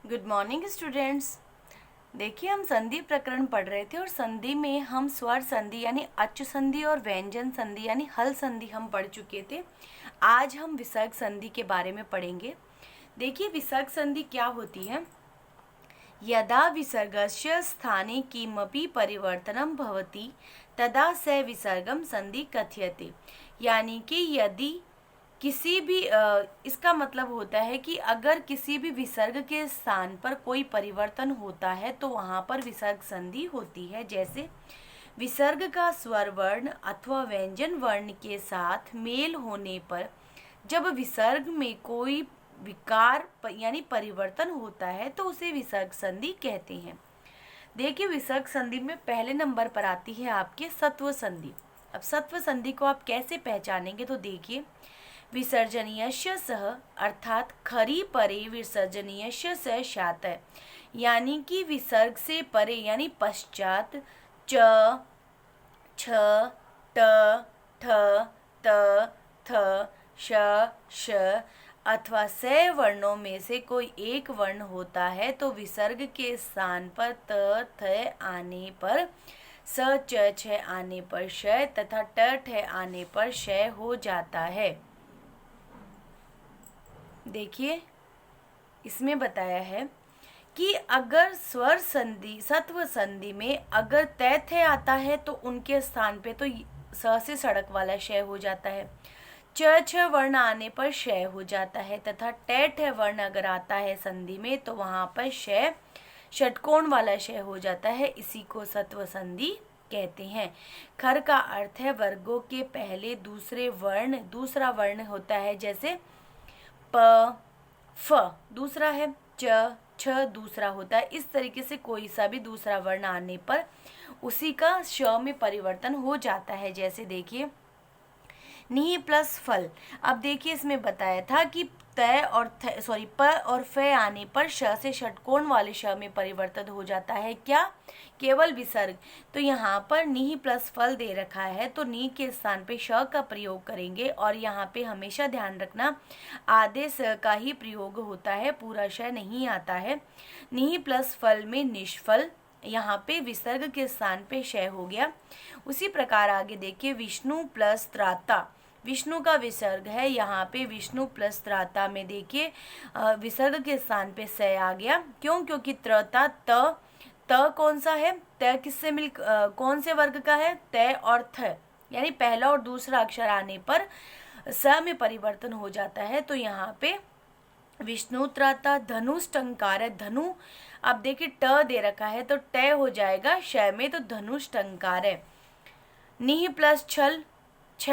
Good morning students. देखिए, हम संधि प्रकरण पढ़ रहे थे और संधि में हम स्वर संधि यानी अच संधि और व्यंजन संधि यानी हल संधि हम पढ़ चुके थे। आज हम विसर्ग संधि के बारे में पढ़ेंगे। देखिए, विसर्ग संधि क्या होती है। यदा विसर्गस्य स्थाने किमपि परिवर्तनं भवति तदा स विसर्गम संधि कथ्यते। यानी कि यदि किसी भी इसका मतलब होता है कि अगर किसी भी विसर्ग के स्थान पर कोई परिवर्तन होता है तो वहाँ पर विसर्ग संधि होती है। जैसे विसर्ग का स्वर वर्ण अथवा व्यंजन वर्ण के साथ मेल होने पर जब विसर्ग में कोई विकार यानी परिवर्तन होता है तो उसे विसर्ग संधि कहते हैं। देखिए, विसर्ग संधि में पहले नंबर पर आती है आपके सत्व संधि। अब सत्व संधि को आप कैसे पहचानेंगे, तो देखिए, विसर्जनीयस्य सह अर्थात खरी परे विसर्जनीयस्य से शात है, यानी कि विसर्ग से परे यानी पश्चात च छ ट ठ त थ श श अथवा से वर्णों में से कोई एक वर्ण होता है तो विसर्ग के स्थान पर त थ आने पर स च छ आने पर श तथा ट ठ आने पर श हो जाता है। देखिए, इसमें बताया है कि अगर स्वर संधि सत्व संधि में अगर तय थे आता है तो उनके स्थान पे तो स से सड़क वाला शय हो जाता है, च छ वर्ण आने पर शय हो जाता है तथा ट ठ वर्ण अगर आता है संधि में तो वहां पर शय षटकोण वाला शय हो जाता है। इसी को सत्व संधि कहते हैं। खर का अर्थ है वर्गों के पहले दूसरा वर्ण होता है। जैसे प फ दूसरा है, च छ दूसरा होता है। इस तरीके से कोई सा भी दूसरा वर्ण आने पर उसी का श में परिवर्तन हो जाता है। जैसे देखिए, नी प्लस फल। अब देखिए, इसमें बताया था कि तय और प और फ आने पर श से षटकोण वाले श में परिवर्तन हो जाता है। क्या? केवल विसर्ग। तो यहाँ पर नी प्लस फल दे रखा है तो नी के स्थान पे श का प्रयोग करेंगे और यहाँ पे हमेशा ध्यान रखना आधे स का ही प्रयोग होता है, पूरा श नहीं आता है। नी प्लस फल में निष्फल, यहाँ पे विसर्ग के स्थान पे शय हो गया। उसी प्रकार आगे देखिए, विष्णु प्लस त्राता। विष्णु का विसर्ग है, यहाँ पे विष्णु प्लस त्राता में देखिए विसर्ग के स्थान पे स आ गया। क्यों? क्योंकि त्रता त कौन सा है? त किससे मिल कौन से वर्ग का है? त और थ, यानी पहला और दूसरा अक्षर आने पर स में परिवर्तन हो जाता है। तो यहाँ पे विष्णु त्राता धनुष टंकार है, धनु। अब देखिए, ट दे रखा है तो ट हो जाएगा श में, तो धनुष टंकार है। निह प्लस छल, छ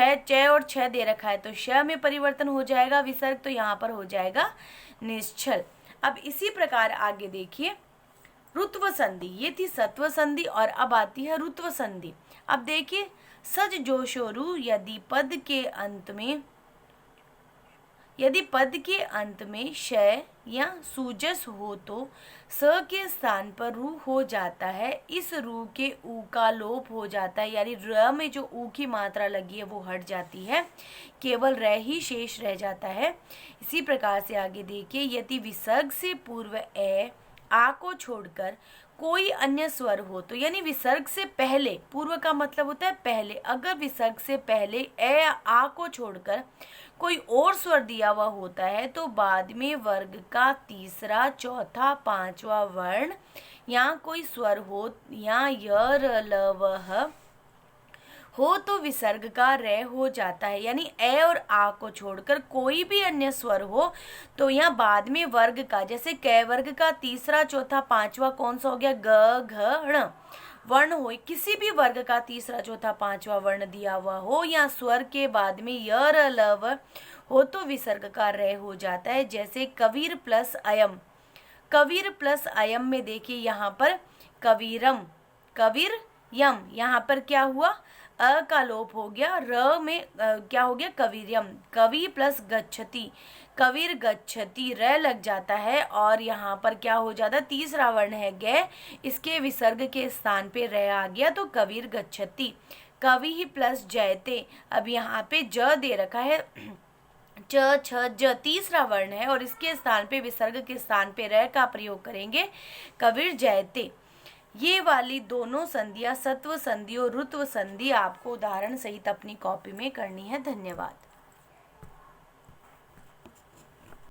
और छ दे रखा है तो श में परिवर्तन हो जाएगा विसर्ग, तो यहाँ पर हो जाएगा निश्चल। अब इसी प्रकार आगे देखिए, रुत्व संधि। ये थी सत्व संधि और अब आती है रुत्व संधि। अब देखिए, सज जोशोरु यदि पद के अंत में शय या सूजस हो तो स के स्थान पर रू हो जाता है। इस रू के ऊ का लोप हो जाता है, यानी र में जो ऊ की मात्रा लगी है वो हट जाती है, केवल र ही शेष रह जाता है। इसी प्रकार से आगे देखिए, यदि विसर्ग से पूर्व ए आ को छोड़कर कोई अन्य स्वर हो तो, यानी विसर्ग से पहले, पूर्व का मतलब होता है पहले, अगर विसर्ग से पहले ए आ को छोड़कर कोई और स्वर दिया हुआ होता है तो बाद में वर्ग का तीसरा, चौथा, पांचवा वर्ण या कोई स्वर हो या य र ल व ह हो तो विसर्ग का रे हो जाता है। यानी ए और आ को छोड़कर कोई भी अन्य स्वर हो तो यहाँ बाद में वर्ग का, जैसे कै वर्ग का तीसरा, चौथा, पांचवा कौन सा हो गया? ग घ ण वर्ण हो, किसी भी वर्ग का तीसरा, चौथा, पांचवा वर्ण दिया हुआ हो या स्वर के बाद में य र ल व हो तो विसर्ग का रे हो जाता है। जैसे कवीर प्लस अयम। कवीर प्लस अयम में देखिए, यहाँ पर कवीरम, कवीर यम, यहाँ पर क्या हुआ? अ का लोप हो गया, र में क्या हो गया? कवीर्यम। कवि प्लस गच्छति, कवीर गच्छति, र लग जाता है और यहाँ पर क्या हो जाता है? तीसरा वर्ण है गे, इसके विसर्ग के स्थान पे र आ गया तो कवीर गच्छति। कवि प्लस जयते। अब यहाँ पे ज दे रखा है, च छ ज तीसरा वर्ण है और इसके स्थान पे विसर्ग के स्थान पे र का प्रयोग करेंगे। कबीर जयते। ये वाली दोनों संधियां सत्व संधि और ऋत्व संधि आपको उदाहरण सहित अपनी कॉपी में करनी है। धन्यवाद।